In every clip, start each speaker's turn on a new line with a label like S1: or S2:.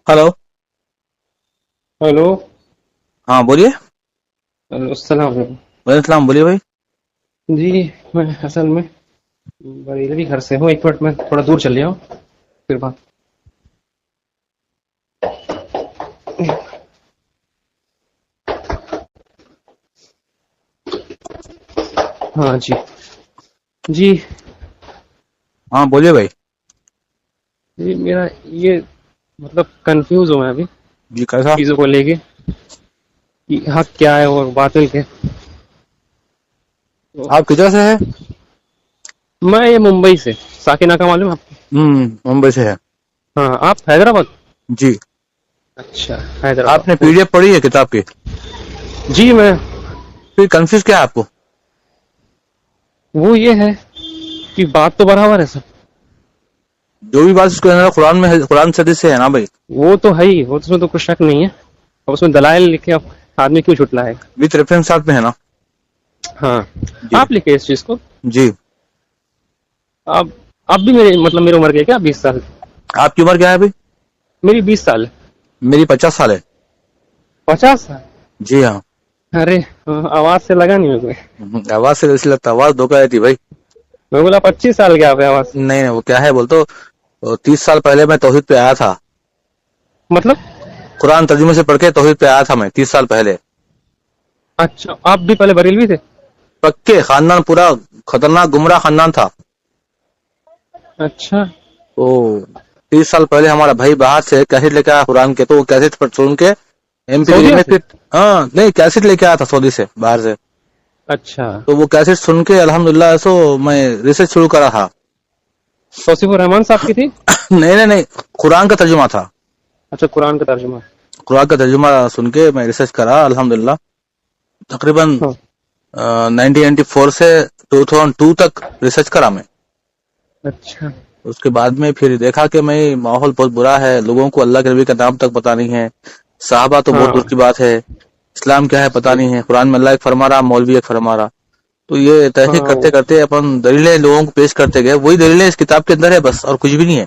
S1: Hello.
S2: Hello.
S1: हाँ बोलिए।
S2: Hello, अस्सलाम वालेकुम।
S1: वालेकुम बोलिए भाई।
S2: जी, मैं असल में बरेलवी घर से हूँ। एक मिनट में थोड़ा दूर चल जाऊँ फिर बात। हाँ जी। जी।
S1: हाँ बोलिए भाई।
S2: जी मेरा ये मतलब कंफ्यूज हूँ मैं अभी
S1: जी कैसा?
S2: चीज़ों को लेके कि हक क्या है और बातिल क्या है। तो
S1: आप किधर से है?
S2: मैं ये मुंबई से साकिना का मालूम है आपको?
S1: मुंबई से है।
S2: हाँ, आप हैदराबाद?
S1: जी।
S2: अच्छा, हैदराबाद
S1: आपने
S2: ओके।
S1: पीडीएफ पढ़ी है किताब की?
S2: जी मैं
S1: फिर कंफ्यूज क्या है आपको?
S2: वो ये है कि बात तो बराबर है सब।
S1: जो भी बात उसके अंदर कुरान में है, कुरान शरीफ से है ना भाई।
S2: वो तो है ही, वो तो उसमें तो कुछ शक नहीं है। अब उसमें दलाइल लिखे, अब आदमी क्यों छुटलाए।
S1: विथ रेफरेंस साथ में है ना।
S2: हाँ,
S1: जी।
S2: आप लिखे इस चीज को।
S1: जी।
S2: आप आप भी मेरे मतलब मेरी उम्र के क्या 20 साल?
S1: आपकी उम्र क्या है भाई?
S2: मेरी 20 साल है।
S1: मेरी 50 साल है।
S2: 50 साल?
S1: जी हाँ।
S2: अरे आवाज से लगा नहीं मुझे।
S1: आवाज से ऐसी लगता, आवाज धोखा देती भाई।
S2: मैं बोला 25 साल क्या पे आवाज।
S1: नहीं नहीं, वो क्या है बोल तो 30 साल पहले मैं तौहीद पे आया था।
S2: मतलब?
S1: कुरान तर्जुमे से पढ़ के तौहीद पे आया था मैं 30 साल पहले।
S2: अच्छा, आप भी पहले बरेलवी थे?
S1: पक्के खानदान, पूरा खतरनाक गुमराह खानदान था।
S2: अच्छा।
S1: तो 30 साल पहले हमारा भाई बाहर से कैसेट लेके आया कुरान के, तो वो कैसेट पर सुन के MP3
S2: सऊदीया
S1: में
S2: से?
S1: फिर। हाँ नहीं, कैसेट लेके आया था सऊदी से बाहर से।
S2: अच्छा।
S1: तो वो कैसेट सुन के अल्हम्दुलिल्लाह सो मैं रिसर्च शुरू करा था।
S2: तौसीफुर रहमान साहब की थी?
S1: नहीं नहीं नहीं, कुरान का तर्जुमा था।
S2: अच्छा, कुरान का तर्जुमा।
S1: कुरान का तर्जुमा सुन के मैं रिसर्च करा अल्हम्दुलिल्लाह। तकरीबन
S2: हाँ।
S1: 1994 से 2002 तक रिसर्च करा मैं।
S2: अच्छा।
S1: उसके बाद में फिर देखा कि मैं माहौल बहुत बुरा है, लोगों को अल्लाह के नबी का नाम तक पता नहीं है, साहबा तो बहुत दूर
S2: हाँ।
S1: की बात है, इस्लाम क्या है पता
S2: सही।
S1: नहीं है, कुरान में अल्लाह एक फरमा रहा, मौलवी एक फरमा रहा। तो ये तहकीक
S2: हाँ
S1: करते करते अपन दलीलें लोगों को पेश करते गए, वही दलीलें इस किताब के अंदर है बस, और कुछ भी नहीं है।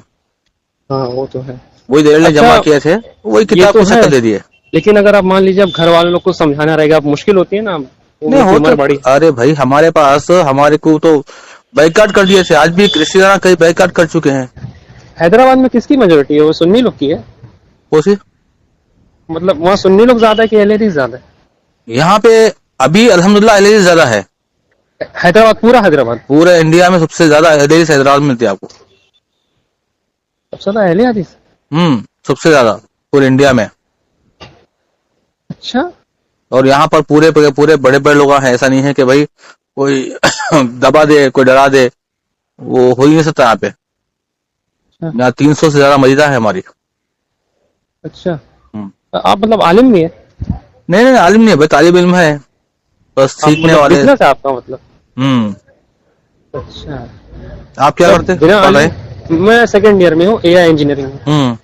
S2: हाँ, वो तो है।
S1: वही दलीलें
S2: अच्छा,
S1: जमा किए थे, वही
S2: ये
S1: किताब
S2: तो
S1: को
S2: है।
S1: शक्ल दे दी है।
S2: लेकिन अगर आप मान लीजिए अब घर वालों को समझाना रहेगा, अब मुश्किल होती है ना, वो
S1: नहीं
S2: उनकी
S1: हो तो,
S2: उम्र बड़ी।
S1: अरे भाई हमारे पास, हमारे को तो बाइकाट कर दिए थे, आज भी रिश्तेदार कई बाइकाट कर चुके हैं।
S2: हैदराबाद में किसकी मेजोरिटी है? वो सुन्नी लोग की है?
S1: कोशिश।
S2: मतलब वहाँ सुन्नी लोग ज्यादा है कि अहले हदीस ज्यादा
S1: यहाँ पे अभी अल्हम्दुलिल्लाह अहले ज्यादा है।
S2: है? हैदराबाद, पूरा हैदराबाद?
S1: पूरे इंडिया में सबसे ज्यादा अहले हैदराबाद में मिलती है आपको।
S2: सबसे ज्यादा अहले हदीस?
S1: सबसे ज्यादा पूरे इंडिया में।
S2: अच्छा।
S1: और यहाँ पर पूरे पूरे बड़े बड़े लोग हैं, ऐसा नहीं है कि भाई कोई दबा दे, कोई डरा दे, वो हो ही नहीं सकता यहाँ पे।
S2: अच्छा।
S1: यहाँ 300 से ज्यादा मरीदा है हमारी।
S2: अच्छा।
S1: हम्म।
S2: आप मतलब आलिम भी है?
S1: नहीं नहीं, आलिम नहीं है भाई, तालिब इल्म है, बस
S2: आप
S1: सीखने
S2: मतलब
S1: वाले।
S2: बिजनेस है आपका मतलब?
S1: हम्म।
S2: अच्छा।
S1: आप क्या
S2: तब
S1: करते
S2: बिना
S1: पढ़ रहे?
S2: आलिम। मैं सेकंड ईयर में हूँ, एआई इंजीनियरिंग में।
S1: हम्म।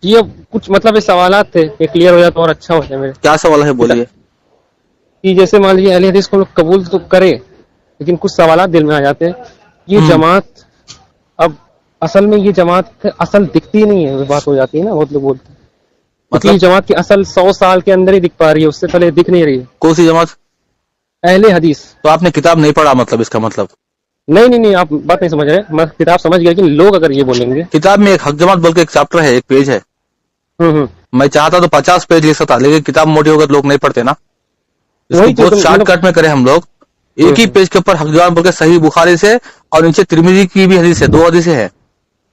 S2: ये कुछ मतलब ये सवालात थे, ये क्लियर हो जाए तो और अच्छा हो जाए मेरे।
S1: क्या सवाल है
S2: कि
S1: बोलिए।
S2: कि जैसे मान लीजिए अहले हदीस को लोग कबूल तो करे, लेकिन कुछ सवालात दिल में आ जाते हैं। ये
S1: हम्म।
S2: जमात, अब असल में ये जमात असल दिखती नहीं है, वो बात हो जाती है ना, बहुत लोग बोलते हैं। क्योंकि ये
S1: मतलब
S2: जमात की असल 100 साल के अंदर ही दिख पा रही है, उससे पहले दिख नहीं रही है।
S1: कौन सी जमात?
S2: अहले हदीस।
S1: तो आपने किताब नहीं पढ़ा मतलब, इसका मतलब।
S2: नहीं नहीं नहीं, आप बात नहीं समझ रहे, मैं किताब समझ गया, लेकिन लोग अगर ये बोलेंगे।
S1: किताब में एक हक जमात बोल के एक चैप्टर है, एक पेज है।
S2: हम्म।
S1: मैं चाहता तो 50 पेज लिख सकता, लेकिन किताब मोटी होकर लोग नहीं पढ़ते ना। इसको
S2: वही चीज
S1: बहुत
S2: तो मतलब।
S1: शॉर्टकट में करें हम लोग। एक ही
S2: हम्म।
S1: पेज के ऊपर हक जमात बोल के सही बुखारी से, और नीचे तिरमिजी की भी हदीस है, 2 हदीसें हैं।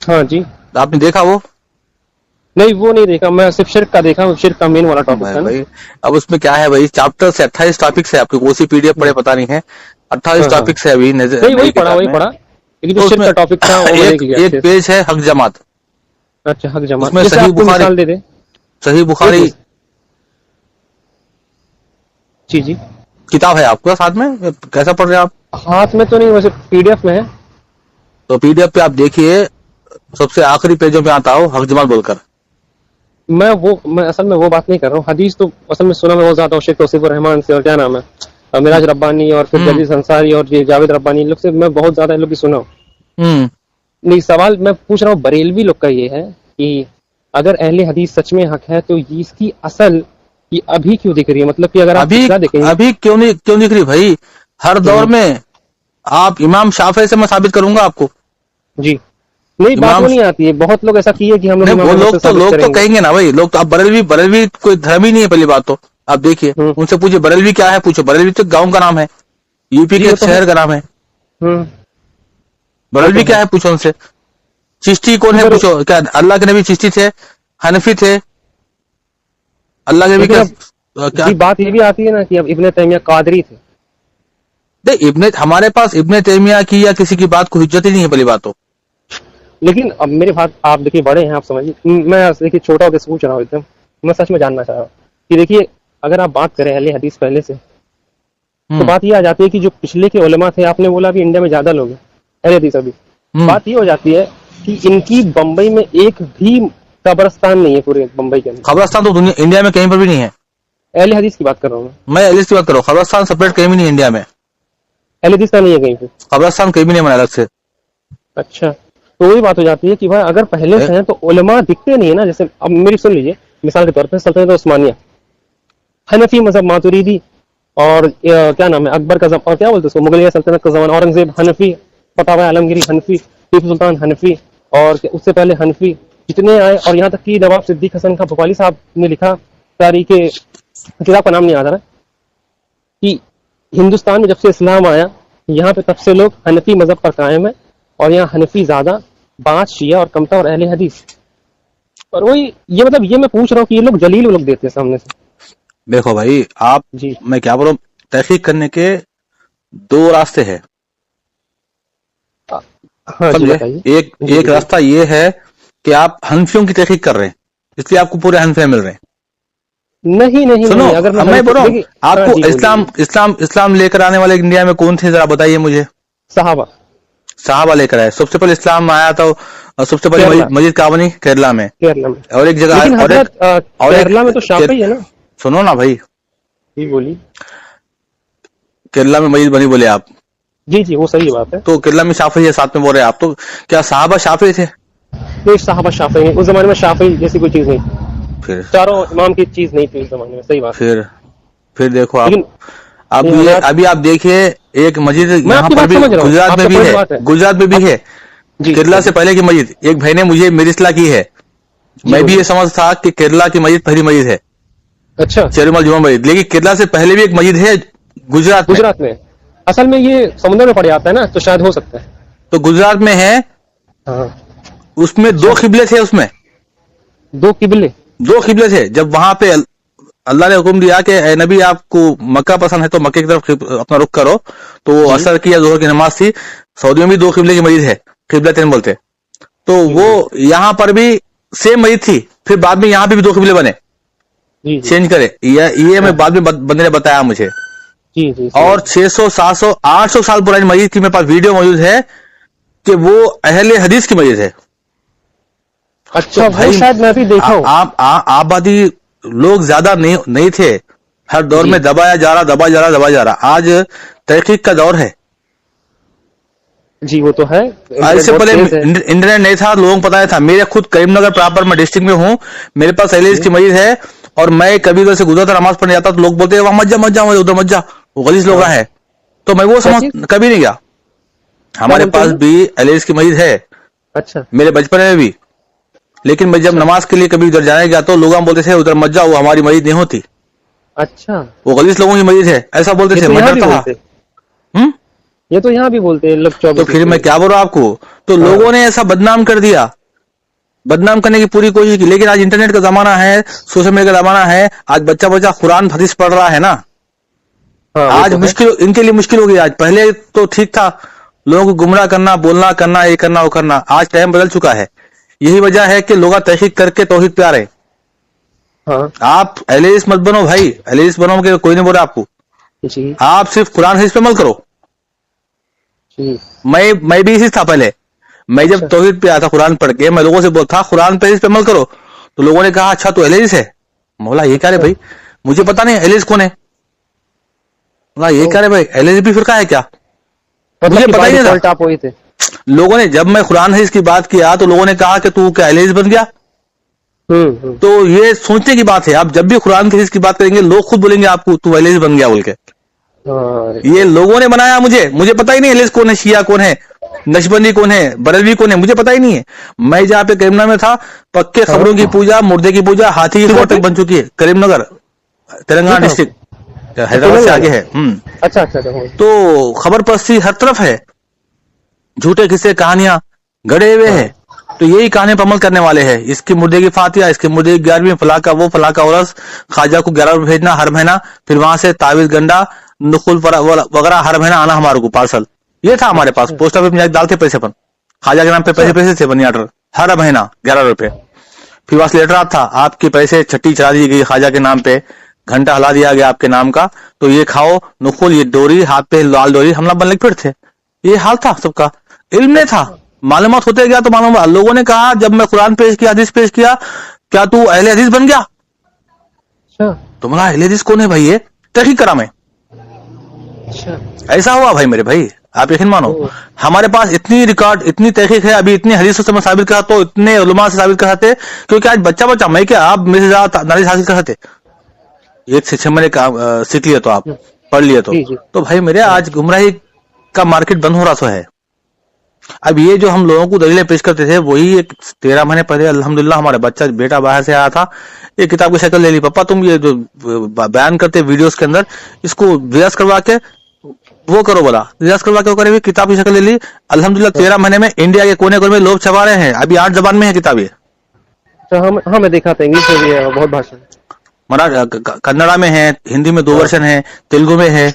S2: हाँ जी।
S1: आपने देखा वो?
S2: नहीं, वो नहीं देखा, मैं सिर्फ शिर्क का देखा, शिर्क का मेन वाला टॉपिक
S1: भाई
S2: था ना।
S1: भाई, अब उसमें क्या है भाई, चैप्टर से 28 टॉपिक्स है, आपको कौन सी पीडीएफ पढ़े पता नहीं है। 28
S2: हाँ हाँ।
S1: टॉपिक्स है अभी
S2: नहीं,
S1: नई किताब
S2: वही
S1: में।
S2: पढ़ा, लेकिन जो
S1: तो
S2: शिर्क
S1: उसमें
S2: का टॉपिक था वो मैं देख
S1: एक
S2: लिया
S1: एक
S2: अच्छे से।
S1: पेज है हक जमात।
S2: अच्छा, हक जमात,
S1: उसमें
S2: जैसे
S1: सही
S2: आप कोई
S1: बुखारी,
S2: मिसाल दे दे।
S1: सही
S2: एक
S1: बुखारी
S2: मिनट। जी जी।
S1: किताब है आपके साथ में, कैसा पढ़ रहे हैं आप?
S2: हाथ में तो नहीं, वैसे पीडीएफ में है।
S1: तो पीडीएफ पे आप देखिए, सबसे आखिरी पेजों पे आता हो हक जमात बोलकर।
S2: मैं असल में वो बात नहीं कर रहा हूँ, हदीस तो असल में सुना मैं बहुत ज्यादा हूँ, शेख तौसीफुर रहमान से, और क्या नाम है, मिराज रब्बानी, और फिर
S1: हम्म।
S2: जदीद अंसारी, और ये जावेद रब्बानी, इन लोग से मैं बहुत ज्यादा इन लोग की सुना हूँ।
S1: हम्म।
S2: नहीं, सवाल मैं पूछ रहा हूँ बरेलवी लोग का ये है کہ اگر اہل حدیث سچ میں حق ہے تو اس کی اصل یہ ابھی کیوں دکھ رہی ہے؟ مطلب کہ اگر آپ پچھلا دیکھیں گے
S1: ابھی کیوں دکھ رہی بھائی؟ ہر دور میں آپ امام شافعی سے میں ثابت کروں گا آپ کو.
S2: جی نہیں بات وہ نہیں آتی ہے. بہت لوگ ایسا کیے کہ ہم
S1: لوگ تو کہیں گے نا بھائی. لوگ تو اب بریلوی کوئی دھرم ہی نہیں ہے. پہلی بات تو آپ دیکھیے ان سے پوچھے بریلوی کیا ہے, پوچھو. بریلوی تو گاؤں کا نام ہے, یو پی کے شہر کا نام ہے. بریلوی کیا ہے پوچھو ان سے. چشتی کون ہے پوچھو. کیا اللہ کے نبی چشتی تھے, حنفی تھے؟ اللہ کے نبی کیا
S2: بات یہ بھی آتی ہے نا کہ اب ابن تیمیہ قادری تھے.
S1: ہمارے پاس ابن تیمیہ کی یا کسی کی بات کو حجت ہی نہیں ہے پہلی بات تو.
S2: لیکن اب میرے بات آپ دیکھیے بڑے ہیں, آپ سمجھیے. میں دیکھیے چھوٹا ہو کے پوچھ رہا ہوں ایک دم. میں سچ میں جاننا چاہ رہا ہوں کہ دیکھیے اگر آپ بات کریں اہل حدیث پہلے سے, تو بات یہ آ جاتی ہے کہ جو پچھلے کے علماء تھے, آپ نے بولا بھی انڈیا میں زیادہ لوگ ہیں اہل حدیث. ابھی بات یہ ہو جاتی ہے کہ ان کی بمبئی میں ایک بھی قبرستان نہیں ہے پورے بمبئی کے اندر.
S1: قبرستان تو انڈیا میں کہیں پر بھی نہیں ہے.
S2: اہل حدیث کی بات کر رہا ہوں
S1: میں اہل حدیث کی بات کر رہا ہوں. قبرستان سپریٹ کہیں بھی نہیں انڈیا میں.
S2: اہل حدیث کا نہیں ہے کہیں پہ
S1: قبرستان کہیں بھی نہیں بنا الگ سے.
S2: اچھا تو وہی بات ہو جاتی ہے کہ بھائی اگر پہلے سے ہیں تو علماء دکھتے نہیں ہے نا. جیسے اب میری سن لیجیے مثال کے طور پہ سلطنت عثمانیہ, حنفی مذہب ماتوریدی, اور کیا نام ہے اکبر کا اور کیا بولتے اس کو مغلیہ سلطنت کا زمانہ, اورنگزیب حنفی, فتح عالمگیری حنفی, ٹیپو سلطان حنفی, اور اس سے پہلے حنفی جتنے آئے. اور یہاں تک کہ نواب صدیق حسن خان بھوپالی صاحب نے لکھا تاریخ کتاب کا نام نہیں یاد آ رہا کہ ہندوستان میں جب سے اسلام آیا یہاں پہ تب سے لوگ حنفی مذہب پر قائم ہیں, اور یہاں حنفی زیادہ, 5 شیعہ اور کمتا, اور اہل حدیث. اور وہی یہ مطلب یہ میں پوچھ رہا ہوں کہ یہ لوگ جلیل لوگ دیتے ہیں سامنے سے.
S1: دیکھو بھائی آپ,
S2: جی
S1: میں کیا بولوں, تحقیق کرنے کے 2 راستے ہیں.
S2: ہاں جی
S1: سمجھے؟
S2: بتائیے.
S1: ایک راستہ یہ ہے کہ آپ حنفیوں کی تحقیق کر رہے ہیں, اس لیے آپ کو پورے حنفیہ مل رہے ہیں.
S2: نہیں اگر
S1: میں بول رہا ہوں آپ کو
S2: بولیے.
S1: اسلام لے کر آنے والے انڈیا میں کون تھے ذرا بتائیے مجھے. صحابہ لے کر آئے. سب سے پہلے اسلام آیا تھا, سب سے پہلے مسجد کعبہ بنی کیرلا میں, اور ایک جگہ
S2: لیکن حضرت کیرلا میں تو شافعی ہے نا.
S1: سنو نا بھائی,
S2: جی بولیے.
S1: کیرلا میں مسجد بنی بولے آپ.
S2: جی وہ صحیح بات ہے.
S1: تو کیرلا میں شافعی ہے, ساتھ میں بول رہے ہیں آپ, تو کیا صحابہ شافعی تھے؟
S2: نہیں صحابہ شافعی نہیں, اس زمانے میں شافعی جیسی کوئی چیز نہیں,
S1: پھر
S2: چاروں امام کی چیز نہیں تھی اس زمانے میں. صحیح بات.
S1: پھر دیکھو آپ,
S2: لیکن
S1: ابھی آپ دیکھیے ایک مسجد
S2: میں آپ
S1: یہاں
S2: کی
S1: پر
S2: بات
S1: بھی
S2: سمجھ رہا ہوں,
S1: گجرات
S2: آپ
S1: میں
S2: کا
S1: بھی
S2: پوائنٹ
S1: ہے,
S2: بات ہے.
S1: گجرات میں بھی ہے.
S2: جی
S1: کیرلا سے پہلے کی مسجد, ایک بھائی نے مجھے مرسلا کی ہے. میں بھی یہ سمجھ تھا کہ کیرلا کی مسجد پہلی مسجد ہے,
S2: اچھا
S1: چیرومل جمعہ مسجد, لیکن کیرلا سے پہلے بھی ایک مسجد ہے گجرات میں.
S2: اصل میں یہ سمندر میں پڑ جاتا ہے نا, تو شاید ہو سکتا ہے.
S1: تو گجرات میں ہے,
S2: ہاں
S1: اس میں 2 قبلے تھے. اس میں
S2: 2 قبلے
S1: 2 قبلے تھے. جب وہاں پہ اللہ نے حکم دیا کہ اے نبی آپ کو مکہ پسند ہے تو مکہ کی طرف اپنا رخ کرو, تو وہ عصر کی یا ظہر کی نماز تھی. سعودیوں میں بھی 2 قبلے کی مسجد ہے, قبلتین بولتے. تو وہ یہاں پر بھی سیم مسجد تھی, پھر بعد میں یہاں پہ بھی 2 قبلے بنے, چینج کرے. یہ میں بعد میں بندے نے بتایا مجھے. اور 600 700 800 سال پرانی مسجد کی میرے پاس ویڈیو موجود ہے کہ وہ اہل حدیث کی مسجد ہے.
S2: اچھا وہ شاید میں بھی دیکھا ہوں.
S1: آبادی لوگ زیادہ نہیں تھے, ہر دور میں دبایا جا رہا. آج تحقیق کا دور ہے.
S2: جی وہ تو ہے.
S1: اس سے پہلے انٹرنیٹ نہیں تھا, لوگوں کو پتا نہیں تھا. میرے خود کریم نگر پراپر میں ڈسٹرکٹ میں ہوں, میرے پاس اہل حدیث کی مسجد ہے, اور میں کبھی ادھر سے گزرتا نماز پڑھنے جاتا تو لوگ بولتے ہیں وہاں مت جا ادھر مت جا, وہ غلیظ لوگ ہیں. تو میں وہ سمجھ کبھی نہیں گیا. ہمارے پاس بھی اہل حدیث کی مسجد ہے,
S2: اچھا
S1: میرے بچپن میں بھی, لیکن میں جب نماز کے لیے کبھی ادھر جانے گیا تو لوگ بولتے تھے ادھر مت جاؤ, وہ ہماری مسجد نہیں ہوتی.
S2: اچھا
S1: وہ غلیظ لوگوں کی مسجد ہے, ایسا بولتے تھے. میں ڈرتا تھا.
S2: یہ تو یہاں بھی بولتے ہیں.
S1: تو پھر میں کیا بول رہا ہوں آپ کو, تو لوگوں نے ایسا بدنام کر دیا, بدنام کرنے کی پوری کوشش کی. لیکن آج انٹرنیٹ کا زمانہ ہے, سوشل میڈیا کا زمانہ ہے, آج بچہ قرآن حدیث پڑھ رہا ہے نا. آج مشکل, ان کے لیے مشکل ہو گئی. آج پہلے تو ٹھیک تھا, لوگوں کو گمراہ کرنا, بولنا کرنا, یہ کرنا وہ کرنا. آج ٹائم بدل چکا ہے. یہی وجہ ہے کہ لوگ تحقیق کر کے توحید پہ آ رہے. آپ اہل حدیث مت بنو بھائی, اہل حدیث بنو کہ کوئی نہیں بول رہا آپ کو. آپ صرف قرآن حدیث پہ عمل کرو. میں بھی اسی تھا پہلے. میں جب توحید پہ آیا تھا قرآن پڑھ کے, میں لوگوں سے بولتا قرآن پہ حدیث پہ عمل کرو, تو لوگوں نے کہا اچھا تو اہل حدیث ہے. مولا یہ کیا رہے بھائی, مجھے پتا نہیں اہل حدیث کون ہے. مولا یہ کیا رہے بھائی, اہل حدیث بھی فرقہ ہے کیا, مجھے پتا ہی نہیں تھا. لوگوں نے جب میں قرآن حدیث کی بات کیا تو لوگوں نے کہا کہ تو کیا اہل حدیث بن گیا. तो ये सोचने की बात है. आप जब भी कुरान की हदीस की बात करेंगे लोग खुद बोलेंगे आपको तू अहले हदीस बन गया बोल के. ये लोगों ने बनाया, मुझे पता ही नहीं अहले हदीस कौन है, शिया कौन है, नक्शबंदी कौन है, बरेलवी कौन है, मुझे पता ही नहीं है. मैं जहाँ पे करीमनगर में था, पक्के खबरों की पूजा, मुर्दे की पूजा, हाथी की खबर तक बन चुकी है. करीमनगर, तेलंगाना डिस्ट्रिक्ट, हैदराबाद से आगे है.
S2: अच्छा.
S1: तो खबर परस्ती हर तरफ है, झूठे किस्से कहानियां गड़े हुए हैं. तो यही कहानी पर अमल करने वाले हैं. इसकी मुर्दे की फातिया, इसके मुर्दे की 11वीं, फला का वो, फला का औरस, ख्वाजा को 11 रुपए भेजना हर महीना, फिर वहां से तावीज गंडा, नुकुल वगैरह हर महीना आना हमारे को पार्सल. ये था हमारे पास. पोस्ट ऑफिस में जाके डालते पैसे अपन, ख्वाजा के नाम पे पैसे थे मनी ऑर्डर, हर महीना 11 रुपए. फिर वहां से लेटर आता, आपके पैसे छट्टी चढ़ा दी गई ख्वाजा के नाम पे, घंटा हला दिया गया आपके नाम का, तो ये खाओ नुकुल, ये डोरी हाथ पे लाल डोरी. हम लोग बनने फिर थे. ये हाल था सबका. इल्म नहीं था, मालूमात होते गया तो मालूम. लोगों ने कहा जब मैं कुरान पेश किया, हदीस पेश किया, क्या तू अहले हदीस बन गया? तुम्हारा अहले हदीस कौन है भाई? ये तहकीक करा मैं. ऐसा हुआ भाई मेरे भाई, आप यकीन मानो. हमारे पास इतनी रिकॉर्ड, इतनी तहकीक है, अभी इतनी हदीसों से मैं साबित करा तो इतने उलमा से साबित कराते, क्योंकि आज बच्चा मैं क्या, आप मेरे से ज्यादा नॉलेज हासिल कराते. एक से 6 महीने सीख लिया तो आप पढ़ लिया तो भाई मेरे आज गुमराही का मार्केट बंद हो रहा तो है. अब ये जो हम लोगों को दलीलें पेश करते थे, वही एक 13 महीने पहले अल्हम्दुलिल्लाह हमारा बेटा बाहर से आया था, एक किताब की शक्ल ले ली. पापा तुम ये जो बयान करते वीडियोस के अंदर, इसको रियाज करवा के वो करो, बोला रियाज करवा के वो करे, किताब की शक्ल ले ली. अल्हम्दुलिल्लाह 13 महीने में इंडिया के कोने कोने में लोग छपा रहे हैं. अभी 8 जबान में है किताब ये.
S2: हाँ मैं देखा था, इंग्लिश में भी है, बहुत भाषा,
S1: कन्नड़ा में है, हिंदी में 2 वर्जन है, तेलुगु में है.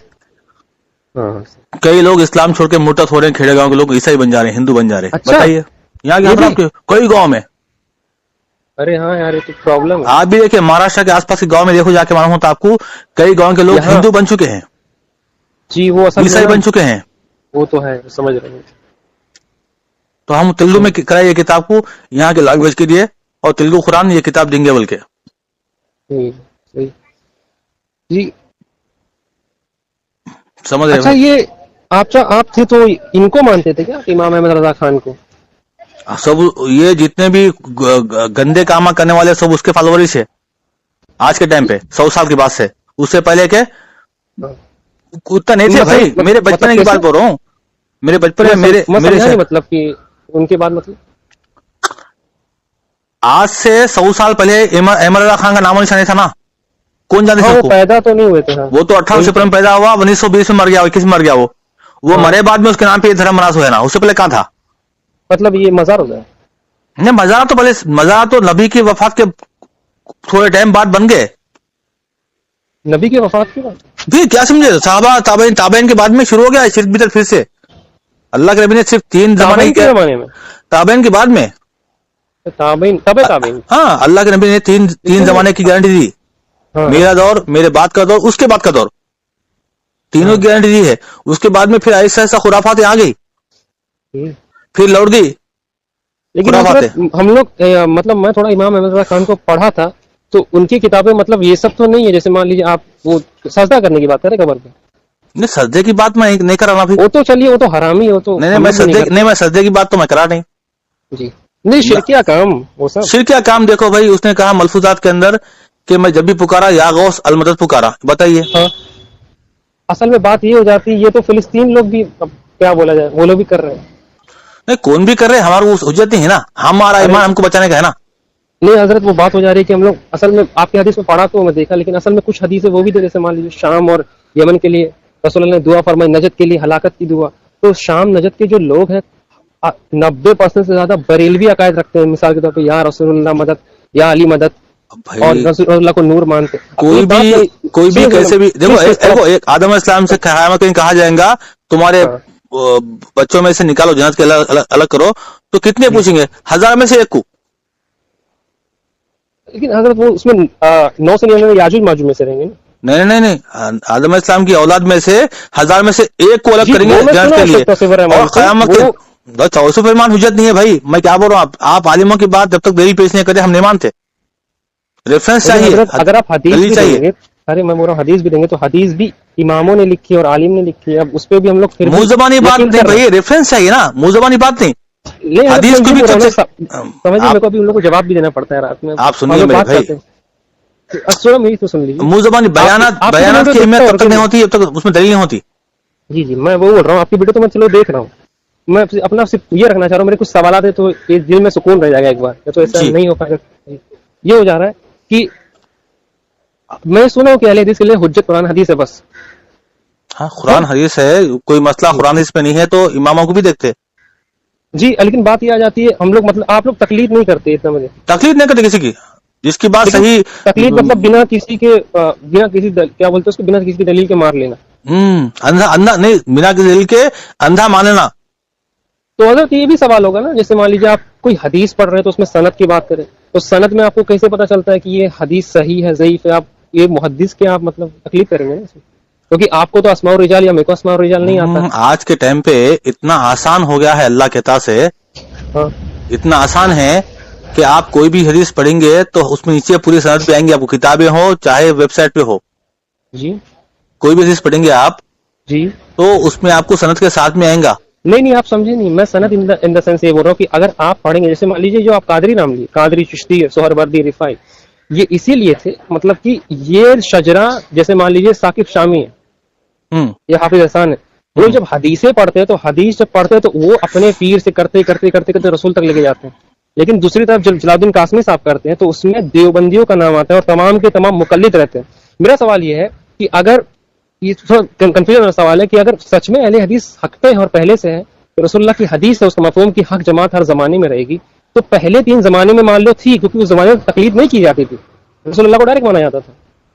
S1: कई लोग इस्लाम छोड़ के मुर्तद हो रहे हैं, खेड़े गांव के लोग ईसाई बन जा रहे हैं, हिंदू बन जा रहे हैं.
S2: अच्छा?
S1: बताइए यहाँ के कई गांव में.
S2: अरे हाँ यार, ये तो प्रॉब्लम है.
S1: आप भी देखिए महाराष्ट्र के आसपास के गांव में देखो जाके, मालूम होता आपको, कई गांव के लोग हिंदू बन चुके हैं
S2: जी, वो
S1: ईसाई बन चुके हैं.
S2: वो तो है, समझ रहे हैं.
S1: तो हम तेलुगु में कराए किताब को, यहाँ के लैंग्वेज के लिए, और तेलुगु कुरान ये किताब देंगे बोल के.
S2: जी
S1: समझ रहे.
S2: अच्छा, ये आप थे तो इनको मानते थे क्या, इमाम अहमद रजा खान को?
S1: सब ये जितने भी गंदे काम करने वाले सब उसके फॉलोवर ही है आज के टाइम पे. 100 साल के बाद से, उससे पहले के उतना नहीं थे भाई. मेरे बचपन की बात बोल रहा हूँ, मेरे बचपन में मेरे
S2: मतलब कि उनके बाद, मतलब
S1: आज से 100 साल पहले अहमद रजा खान का नाम निशान था ना, कौन जानते थे?
S2: वो पैदा तो नहीं हुए थे. वो
S1: तो 18 सितंबर में पैदा हुआ, 1920 में मर गया, 21 में मर गया. वो मरे बाद में उसके नाम पे ये धर्म मनास हुआ ना. उससे पहले कहाँ था?
S2: मतलब ये मजार हो गया?
S1: नहीं, मजार तो नबी की वफात के थोड़े टाइम बाद बन गए.
S2: नबी की वफात के बाद
S1: फिर क्या समझे, साहबा ताबेन के बाद में शुरू हो गया शिर्क बिदअत फिर से. अल्लाह के नबी ने सिर्फ 3 जमाने में, ताबेन के बाद में,
S2: ताबेन.
S1: हाँ, अल्लाह के नबी ने तीन जमाने की गारंटी दी. मेरा दौर, मेरे बाद का दौर, उसके बाद का दौर, तीनों की गारंटी दी है. उसके बाद में फिर ऐसा खुराफातें आ गई, फिर लौट गई.
S2: लेकिन हम लोग मतलब मैं थोड़ा इमाम अहमद रजा खान को पढ़ा था, तो उनकी किताबें मतलब ये सब तो नहीं है. जैसे मान लीजिए आप वो सजदा करने की बात करें कब्र पे.
S1: नहीं, सजदे की बात मैं नहीं कर रहा. वो
S2: तो चलिए, वो तो हरामी हो. तो
S1: नहीं, मैं सजदे की बात तो मैं करा नहीं
S2: जी. नहीं, शिरकिया काम, वो सब
S1: शिरकिया काम. देखो भाई, उसने कहा मलफूजात के अंदर कि मैं जब भी पुकारा या गौस अलमदद पुकारा. बताइए.
S2: हाँ, असल में बात ये हो जाती है, ये तो फिलिस्तीन लोग भी, अब क्या बोला जाए, वो लोग भी कर रहे हैं.
S1: नहीं, कौन भी कर रहे हैं, हमारा वो हुज्जत नहीं है ना. हमारा ईमान हमको बचाने का है ना.
S2: नहीं हजरत, वो बात हो जा रही है कि हम लोग असल में आपके हदीस में पढ़ा तो मैं देखा, लेकिन असल में कुछ हदीसें वो भी थे, जैसे मान लीजिए शाम और यमन के लिए रसूल ने दुआ फरमाई, नजद के लिए, हलाकत की दुआ. तो शाम नजद के जो लोग हैं 90% से ज्यादा बरेलवी अकायद रखते हैं. मिसाल के तौर पे या रसूलुल्लाह मदद, या अली मदद, और रसूलुल्लाह को नूर मानते. कोई भी कैसे भी देखो, एक आदम इस्लाम से कहा जाएगा तुम्हारे
S1: बच्चों में से निकालो, जन्नत के अलग करो, तो कितने पूछेंगे? 1000 में से 1 को.
S2: लेकिन हजरत वो उसमें 999 याजूज माजूज में से रहेंगे ना?
S1: नहीं, आदम इस्लाम की औलाद में से 1000 में से 1 को अलग करेंगे जन्नत के लिए. और क़यामत के 400 फरमान हुज्जत नहीं है भाई. मैं क्या बोल रहा हूँ, आप आलिमों की बात जब तक देरी पेश नहीं करे हम नहीं मानते. रेफरेंस चाहिए.
S2: अगर आप हदीस भी देंगे, अरे मैं बोल रहा हूँ हदीस भी देंगे, तो हदीस भी इमामों ने लिखी और आलिम ने लिखी है. अब उस पर भी हम लोग फिर
S1: मुंह ज़बानी बात नहीं भाई, रेफरेंस चाहिए ना. मुंह ज़बानी बात नहीं.
S2: ले
S1: حدیث کو بھی
S2: سمجھے میرے کو ابھی ان لوگوں کو جواب بھی دینا پڑتا ہے رات میں.
S1: آپ سنیے میرے بھائی,
S2: سنو میری تو سن لیجیے.
S1: منہ زبانی بیانات کی اہمیت تب تک نہیں ہوتی جب تک اس میں دلیل نہیں ہوتی.
S2: جی جی میں وہ بول رہا ہوں, آپ کی ویڈیو تو میں چلو دیکھ رہا ہوں, میں اپنا صرف یہ رکھنا چاہ رہا ہوں, میرے کچھ سوالات ہیں تو دل میں سکون رہ جائے گا ایک بار, تو ایسا نہیں ہو پائے گا. یہ ہو جا رہا ہے کہ میں سنا ہوں کہ اہل حدیث کے لیے حجت قرآن حدیث ہے بس.
S1: ہاں قرآن حدیث ہے, کوئی مسئلہ قرآن حدیث میں نہیں ہے تو اماموں کو بھی دیکھتے.
S2: جی لیکن بات یہ آ جاتی ہے, ہم لوگ مطلب آپ لوگ تقلید نہیں کرتے اتنا, مجھے
S1: تقلید نہیں کرتے کسی کی, جس کی بات صحیح.
S2: تقلید مطلب بنا کسی کے بنا کسی کیا بولتے ہیں اس کو, بنا کسی دلیل کے مار لینا.
S1: اندھا نہیں, بنا کسی دلیل کے اندھا ماننا.
S2: تو حضرت یہ بھی سوال ہوگا نا, جیسے مان لیجیے آپ کوئی حدیث پڑھ رہے ہیں تو اس میں سند کی بات کریں, تو سند میں آپ کو کیسے پتا چلتا ہے کہ یہ حدیث صحیح ہے ضعیف ہے؟ آپ یہ محدث کے آپ مطلب تکلیف کریں گے نا, کیونکہ آپ کو تو اسماء الرجال یا میرے کو اسماء الرجال نہیں آتا.
S1: آج کے ٹائم پہ اتنا آسان ہو گیا ہے اللہ کے عطا سے, اتنا آسان ہے کہ آپ کوئی بھی حدیث پڑھیں گے تو اس میں نیچے پوری سند پہ آئیں گے, آپ کو کتابیں ہو چاہے ویب سائٹ پہ ہو.
S2: جی
S1: کوئی بھی حدیث پڑھیں گے آپ
S2: جی
S1: تو اس میں آپ کو سند کے ساتھ میں آئیں گا.
S2: نہیں آپ سمجھے نہیں, میں سند ان دا سینس یہ بول رہا ہوں کہ اگر آپ پڑھیں گے, جیسے مان لیجیے جو آپ قادری نام لیے, قادری, چشتی, سہروردی, رفاعی, یہ اسی لیے تھے مطلب کہ یہ شجرا, جیسے مان لیجیے ثاقب شامی ہے, یہ حافظ احسان ہے, وہ جب حدیثیں پڑھتے ہیں تو حدیث جب پڑھتے ہیں تو وہ اپنے پیر سے کرتے کرتے کرتے کرتے رسول تک لے کے جاتے ہیں. لیکن دوسری طرف جب جلال الدین قاسمی صاحب کرتے ہیں تو اس میں دیوبندیوں کا نام آتا ہے اور تمام کے تمام مقلد رہتے ہیں. میرا سوال یہ ہے کہ اگر یہ کنفیوژن سوال ہے کہ اگر سچ میں اہل حدیث حق پہ اور پہلے سے ہے تو رسول اللہ کی حدیث ہے, اس کا مفہوم کی حق جماعت ہر زمانے میں رہے گی, تو پہلے 3 زمانے میں مان لو تھی, کیونکہ اس زمانے میں تقلید نہیں کی جاتی تھی, رسول اللہ کو ڈائریکٹ مانا جاتا تھا,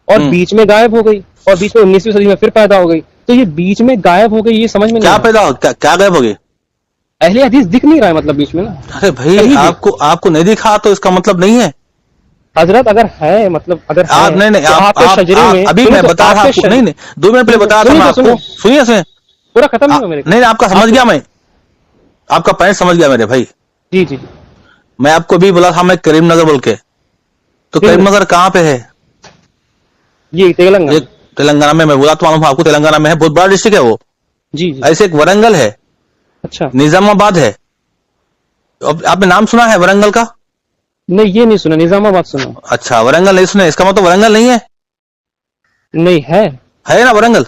S2: اور بیچ میں غائب ہو گئی, اور بیچ میں 19ویں صدی میں پھر پیدا ہو گئی. تو یہ بیچ میں غائب ہو گئی, یہ سمجھ میں
S1: کیا پیدا ہو, کیا غائب ہو گئی؟
S2: اہل حدیث دکھ نہیں رہا ہے مطلب بیچ میں نا.
S1: ارے بھائی آپ کو نہیں دکھا تو اس کا مطلب نہیں ہے
S2: حضرت, اگر ہے مطلب اگر
S1: ابھی میں بتا رہا ہوں, نہیں 2 منٹ پہلے بتا رہا تھا, سنیے
S2: پورا ختم نہیں ہوا میرے.
S1: نہیں آپ کا سمجھ گیا, میں آپ کا پوائنٹ سمجھ گیا میرے بھائی.
S2: جی جی
S1: میں آپ کو بھی بولا تھا میں کریم نگر بول کے, تو کریم نگر کہاں پہ ہے؟
S2: یہ
S1: تلنگانہ میں بولا تو معلوم آپ کو, تلنگانہ میں ہے, بہت بڑا ڈسٹرکٹ ہے وہ.
S2: جی
S1: ایسے ایک ورنگل ہے,
S2: اچھا,
S1: نظام آباد ہے. آپ نے نام سنا ہے ورنگل کا؟
S2: نہیں یہ نہیں سنا, نظام آباد سنا. اچھا,
S1: ورنگل نہیں سنا, اس کا مطلب ورنگل نہیں ہے.
S2: نہیں ہے
S1: نا ورنگل.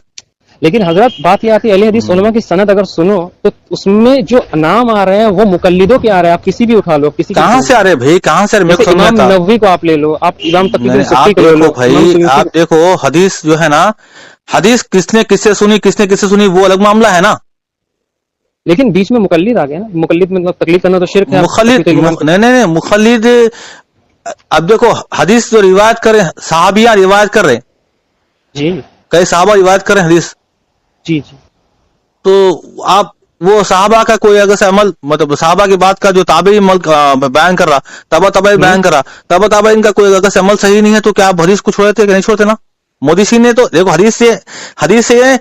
S2: لیکن حضرت بات یہ آتی ہے اہل حدیث علماء کی سند اگر سنو تو اس میں جو نام آ رہے ہیں وہ مقلدوں کے آ رہے ہیں, آپ کسی بھی اٹھا لو, کسی
S1: کہاں سے آ رہے بھائی, کہاں سے
S2: امام نووی کو آپ لے لو, آپ امام تقی کو لے لو
S1: بھائی. آپ دیکھو حدیث جو ہے نا, حدیث کس نے کس سے سنی وہ الگ معاملہ ہے نا,
S2: لیکن بیچ میں مقلد آ گیا نا. مقلد میں تقلید کرنا تو شرک ہے.
S1: نہیں مقلد, اب دیکھو حدیث جو روایت کر رہے ہیں صحابیہ روایت کر رہے ہیں,
S2: جی
S1: کئی صحابہ روایت کر رہے ہیں حدیث,
S2: جی جی,
S1: تو آپ وہ صحابہ کا کوئی اگر سے عمل, مطلب صحابہ کی بات کا جو تابعی بیان کر رہا, تابعی بیان کر رہا, تابعین کا کوئی اگر سے عمل صحیح نہیں ہے تو کیا آپ حدیث کو چھوڑتے کہ نہیں چھوڑتے نا. مودی سنگھ نے تو دیکھو حدیث سے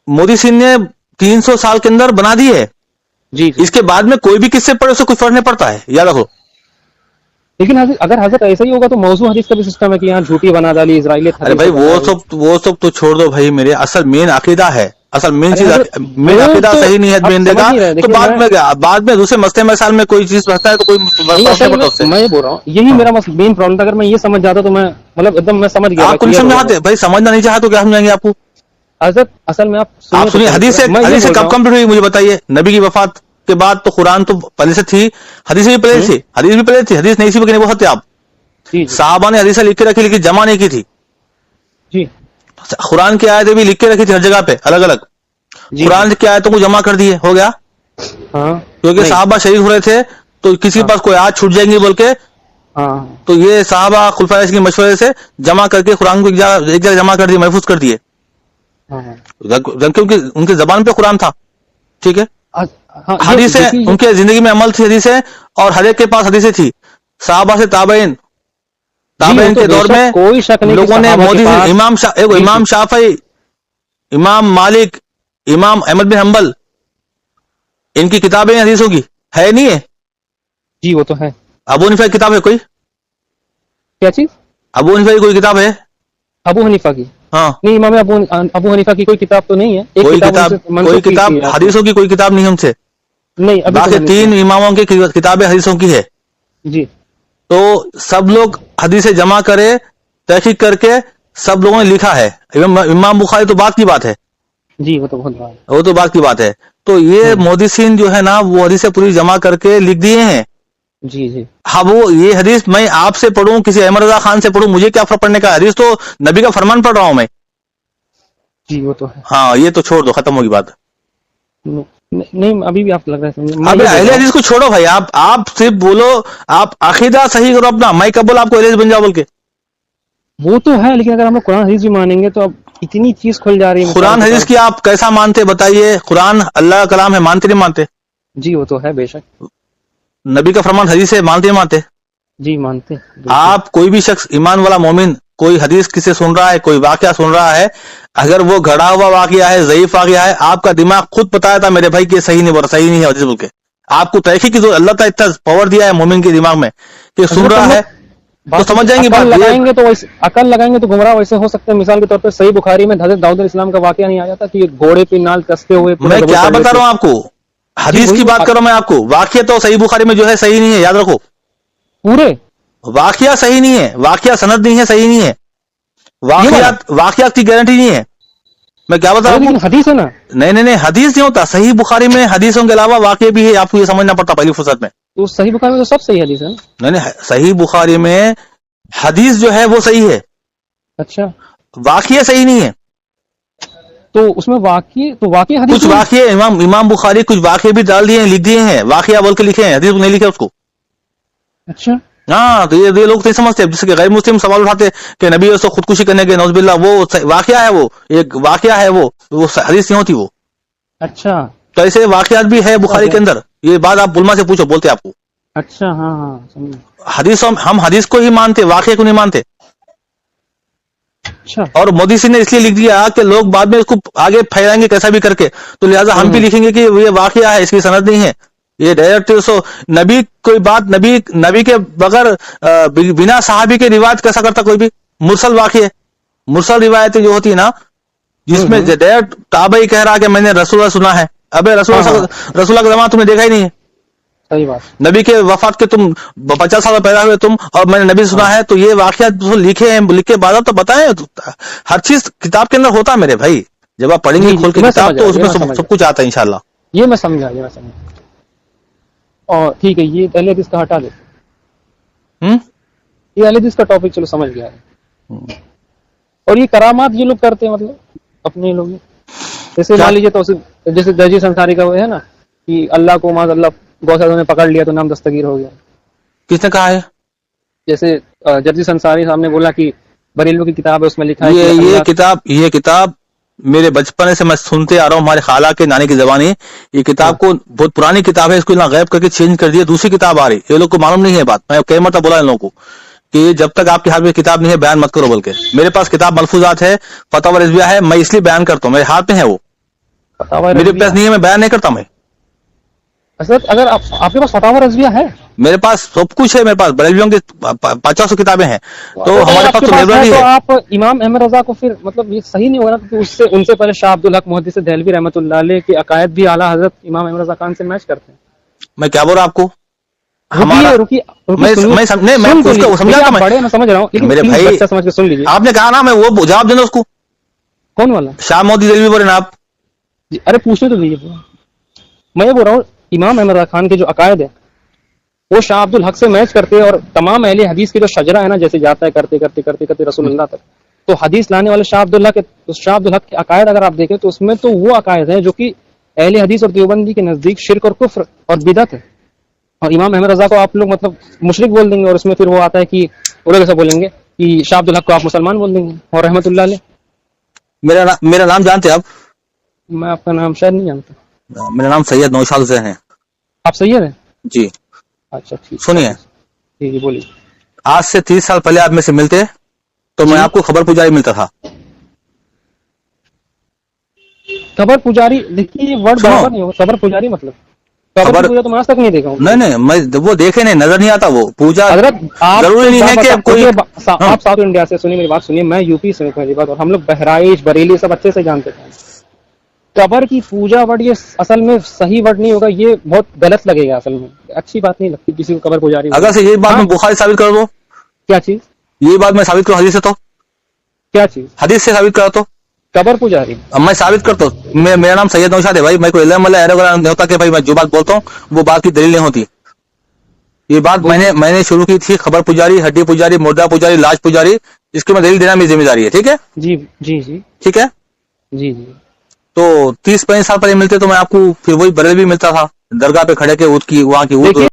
S1: مودی سنگھ نے 300 سال کے اندر بنا دی ہے.
S2: جی
S1: اس کے بعد میں کوئی بھی کس سے پڑھے اسے کوئی فرق نہیں پڑتا ہے, یاد رکھو.
S2: لیکن اگر حضرت ایسا ہی ہوگا تو موضوع حدیث کا بھی سسٹم ہے کہ یہاں جھوٹی بنا ڈالی اسرائیل.
S1: ارے بھائی وہ سب تو چھوڑ دو بھائی, میرے اصل مین عقیدہ ہے, اصل مین چیز مین عقیدہ صحیح نہیں ہے بندے کا, تو بعد میں دوسرے مسئلے مسائل میں کوئی چیز بچتا ہے تو کوئی
S2: میں یہ بول رہا ہوں, یہی میرا مین پرابلم تھا. اگر میں یہ سمجھ جاتا تو میں مطلب ایک دم میں سمجھ گیا.
S1: آپ کو نہیں سمجھاتے بھائی, سمجھنا نہیں چاہا تو کیا سمجھائیں گے آپ کو.
S2: حضرت اصل میں
S1: آپ سنیے, حدیث سے کب کمپلیٹ ہوئی مجھے بتائیے. نبی کی وفات کے بعد تو قرآن تو پہلے سے تھی, حدیث بھی پہلے تھی, حدیث نہیں سی بکنے بہت تھے. آپ صحابہ نے حدیثیں لکھ کے رکھی, لیکن جمع نہیں کی تھی. قرآن کی آیتیں بھی لکھ کے رکھی تھی ہر جگہ پہ الگ الگ. قرآن کی آیتوں کو جمع کر دیے, ہو گیا, کیونکہ صحابہ شہید ہو رہے تھے تو کسی کے پاس کوئی آیت چھوٹ جائیں گی بول کے, تو یہ صحابہ خلفائے راشدین کے مشورے سے جمع کر کے قرآن کو ایک جگہ جمع کر دیے, محفوظ کر دیے, کیونکہ ان کی زبان پہ قرآن تھا. ٹھیک ہے, حدیثیں ان کے زندگی میں عمل تھی حدیثیں, اور ہر ایک کے پاس حدیثیں تھی. صحابہ سے تابعین کے دور میں لوگوں نے امام شافعی, امام مالک, امام احمد بن حنبل, ان کی کتابیں حدیثوں کی ہے نہیں ہے.
S2: جی وہ تو ہے.
S1: ابو حنیفہ کی کتاب ہے کوئی,
S2: کیا چیز,
S1: ابو حنیفہ کی کوئی کتاب ہے,
S2: ابو حنیفہ کی,
S1: ہاں
S2: نہیں امام ابو حنیفہ کی کوئی کتاب تو نہیں ہے.
S1: کوئی کتاب حدیثوں کی کوئی کتاب نہیں ہم سے.
S2: نہیں ابھی
S1: باقی
S2: تو میں نہیں
S1: 3 इमामों की किताबें हदीसों की है,
S2: सुना। जी
S1: तो सब लोग हदीसें जमा करे, तहकीक करके सब लोगों ने लिखा है। इमाम बुखारी तो बात की बात है,
S2: जी वो तो बहुत बड़ा है।
S1: वो तो बात की बात है। तो ये मोहद्दिसीन जो है ना, वो हदीसें पूरी जमा करके लिख दिए हैं।
S2: जी जी
S1: हाँ, वो ये हदीस मैं आपसे पढ़ूं, किसी अहमद रजा खान से पढ़ूं, मुझे क्या फर्क पड़ने का, हदीस तो नबी का फरमान पढ़ रहा हूं मैं।
S2: जी वो तो है।
S1: हाँ, ये तो छोड़ दो, खत्म होगी बात।
S2: नहीं अभी भी आपको लग रहा है समझे, मैं
S1: अब
S2: ये बोल
S1: अहले
S2: रहा हूँ।
S1: हदीस को छोड़ो भाई, आप सिर्फ बोलो, आप अकीदा सही करो अपना, मैं कब बोला आपको अहले हदीस बन जाओ बोल के।
S2: वो तो है, लेकिन अगर हम लोग कुरान हदीस भी मानेंगे तो अब इतनी चीज खुल जा रही है मिसाल
S1: कुरान
S2: के
S1: हदीस
S2: तौर
S1: की आप कैसा मानते बताइए? कुरान अल्लाह का कलाम है, मानते नहीं मानते?
S2: पे। जी वो तो है बेशक।
S1: नबी का फरमान हदीस है, मानते नहीं मानते?
S2: जी मानते हैं, बिल्कुल।
S1: आप कोई भी शख्स ईमान वाला मोमिन कोई हदीस किसे सुन रहा है, कोई वाकया सुन रहा है, अगर वो घड़ा हुआ वाकया है, ज़ईफ वाकया है, आपका दिमाग खुद बताया था मेरे भाई कि सही नहीं बोल, सही नहीं है हदीस बोल के। आपको तहकीक की अल्लाह ताला इतना पावर दिया है मोमिन के दिमाग में कि सुन रहा है तो समझ जाएंगे
S2: अकल
S1: बात।
S2: लगाएंगे तो वैसे, अकल लगाएंगे तो गुमराह वैसे हो सकते हैं। मिसाल के तौर पे सही बुखारी में हजरत दाऊद अलैहिस्सलाम का वाकया नहीं आ जाता कि घोड़े पे नाल कसते हुए पूरा
S1: मैं
S2: जबल
S1: क्या
S2: पड़
S1: बता
S2: लेते।
S1: रहा हूं आपको, हदीस
S2: वही
S1: की
S2: तो
S1: बात कर रहा हूं मैं आपको। वाकया तो सही बुखारी में जो है सही नहीं है, याद रखो।
S2: पूरे
S1: वाकया सही नहीं है, वाकया सनद नहीं है, सही नहीं है, वाकयात की गारंटी नहीं है। मैं क्या बता रहा
S2: लेकिन
S1: हूं?
S2: हदीस है ना।
S1: नहीं, हदीस नहीं होता। सही बुखारी में हदीसों के अलावा वाकये भी है, आपको ये समझना पड़ता पहली फुर्सत में।
S2: तो सही बुखारी में तो सब सही हदीस है ना।
S1: नहीं, सही बुखारी में हदीस जो है वो सही है,
S2: अच्छा,
S1: वाकये सही नहीं है।
S2: तो उसमें वाकई हदीस
S1: कुछ
S2: नहीं है?
S1: वाकये इमाम बुखारी कुछ वाकये भी डाल दिए हैं, लिख दिए हैं, वाकया बोल के लिखे हैं, हदीस नहीं लिखे उसको।
S2: अच्छा
S1: हाँ, तो ये लोग नहीं समझते, जैसे कि गैर मुस्लिम सवाल उठाते कि नबी उसको खुदकुशी करने के नौज़बिल्ला, वो वाकया है, वो एक वाकया है, वो हदीस नहीं होती वो।
S2: अच्छा
S1: तो ऐसे वाकयात भी है बुखारी के अंदर। ये बात आप बुलमा से पूछो, बोलते आपको।
S2: अच्छा, हाँ हाँ समझ।
S1: हदीस हम हदीस को ही मानते, वाकये को नहीं मानते।
S2: अच्छा
S1: और मोदी सिंह ने इसलिए लिख दिया कि लोग बाद में इसको आगे फैलाएंगे कैसा भी करके, तो लिहाजा हम भी लिखेंगे कि ये वाकया है, इसकी सनद नहीं है, ये डायरेक्ट। सो नबी कोई बात, नबी के बगैर बिना सहाबी के रिवायत कैसा करता कोई भी? मुरसल वाकये, मुरसल रिवायतें जो होती है ना, जिसमें डायरेक्ट ताबई कह रहा कि मैंने रसूल सुना है। अबे रसूल का जमाना तुमने देखा ही नहीं है।
S2: सही बात।
S1: नबी के वफात के तुम 50 साल पैदा हुए तुम, और मैंने नबी सुना है, तो ये वाकया जो लिखे हैं, लिख के बाद तो बताएं। हर चीज किताब के अंदर होता है मेरे भाई, जब आप पढ़ेंगे खोल के किताब तो उसमें सब कुछ आता है इंशाल्लाह।
S2: ये मैं समझा। और ठीक है, ये अहले हदीस का हटा दे। ये अहले हदीस का टॉपिक चलो समझ गया है। और ये करामात ये लोग करते हैं, मतलब अपने लोग, जैसे मान लीजिए तो जैसे दर्जी संसारी का वो है ना कि अल्लाह को माज़अल्लाह गौसा ने पकड़ लिया तो नाम दस्तगीर हो गया।
S1: किसने कहा है?
S2: जैसे दर्जी संसारी साहब ने बोला कि बरेलवी की किताब है, उसमें लिखा है
S1: ये किताब मेरे बचपन से मैं सुनते आ रहा हूँ, हमारे खाला के नानी की जबानी। ये किताब को बहुत पुरानी किताब है, इसको ना गायब करके चेंज कर दिया, दूसरी किताब आ रही। ये लोग को मालूम नहीं है बात। मैं कई मरतबा बोला इन लोगों को कि जब तक आपके हाथ में किताब नहीं है बयान मत करो बोल के। मेरे पास किताब मलफूजात है, फतवा रिजविया है, मैं इसलिए बयान करता हूँ, मेरे हाथ में है वो, मेरे पास नहीं है, मैं बयान नहीं करता। मैं
S2: अगर आपके पास फतावा रज़विया है? मेरे
S1: पास सब कुछ है, मेरे पास बरेलवियों की 500 किताबें हैं, तो हमारे पास तो लाइब्रेरी है।
S2: तो आप इमाम अहमद रजा को फिर मतलब ये सही नहीं होगा ना, क्योंकि उससे उनसे पहले शाह अब्दुल हक मुहद्दिस देहलवी रहमतुल्लाह अलैह के अकायद भी आला हजरत इमाम अहमद रजा खान से मैच करते हैं।
S1: मैं क्या बोल रहा आपको?
S2: मैं समझ रहा हूँ,
S1: मेरे भाई
S2: समझ के सुन लीजिए।
S1: आपने कहा ना, मैं वो जवाब देना उसको।
S2: कौन वाला?
S1: शाह मोदी देलवी बोले ना आप?
S2: अरे पूछने तो लीजिए। मैं ये बोल रहा हूँ इमाम अहमद रजा खान के जो अकायद है वो शाह अब्दुल हक से मैच करते हैं, और तमाम अहले हदीस की जो शजरा है ना, जैसे जाता है करते करते करते करते रसूलुल्लाह तक, तो हदीस लाने वाले शाह अब्दुल हक के अकायद अगर आप देखें तो उसमें तो वो अकायद हैं जो कि अहले हदीस और देवबंदी के नजदीक शिर्क और कुफ्र और बिदअत है। और इमाम अहमद रजा को आप लोग मतलब मुशरिक बोल देंगे, और उसमें फिर वो आता है कि वो लोग ऐसा बोलेंगे कि शाह अब्दुल हक को आप मुसलमान बोल देंगे, और रहमतुल्लाह अलैह।
S1: मेरा नाम जानते आप?
S2: मैं आपका नाम शायद नहीं जानता।
S1: मेरा नाम सैयद नौशाद हुसैन है।
S2: आप सैयद हैं?
S1: जी।
S2: अच्छा ठीक।
S1: सुनिए,
S2: जी बोलिए।
S1: आज से 30 साल पहले आप में से मिलते तो मैं आपको खबर पुजारी मिलता था।
S2: खबर पुजारी, देखिए ये वर्ड बराबर नहीं होगा। खबर पुजारी मतलब खबर पूजा तो मैं आज तक नहीं देखा हूँ।
S1: नहीं, मैं वो देखे नहीं, नजर नहीं आता वो पूजा। जरूरी नहीं है कि कोई
S2: आप साउथ इंडिया से, सुनिए मेरी बात सुनिए, मैं यूपी से हूँ पहली बात, और हम लोग बहराइच बरेली सब अच्छे से जानते थे। कबर की पूजा वर्ड ये असल में सही वर्ड नहीं होगा, ये बहुत गलत लगेगा, असल में अच्छी बात नहीं लगती किसी को कबर पुजारी।
S1: अगर से ये बात
S2: हाँ?
S1: मैं बुखारी साबित कर दो,
S2: क्या चीज?
S1: ये बात मैं साबित करूं हदीस से, तो
S2: क्या चीज?
S1: हदीस से साबित करा, तो
S2: कबर पुजारी?
S1: अब मैं साबित करता हूँ। मेरा नाम सैयद नौशाद है भाई, मैं कोई इल्म वाला एरोग्राम नहीं होता कि भाई मैं जो बात बोलता हूँ वो बात की दलील नहीं होती। ये बात मैंने शुरू की थी, खबर पुजारी, हड्डी पुजारी, मुर्दा पुजारी, लाश पुजारी, इसकी मैं दलील देना मेरी जिम्मेदारी है, ठीक है?
S2: जी जी जी
S1: ठीक है।
S2: जी जी।
S1: तो 30-35 साल पहले मिलते तो मैं आपको फिर वही बरेलवी मिलता था, दरगाह पे खड़े के ऊद की, वहां की ऊद।
S2: देखिए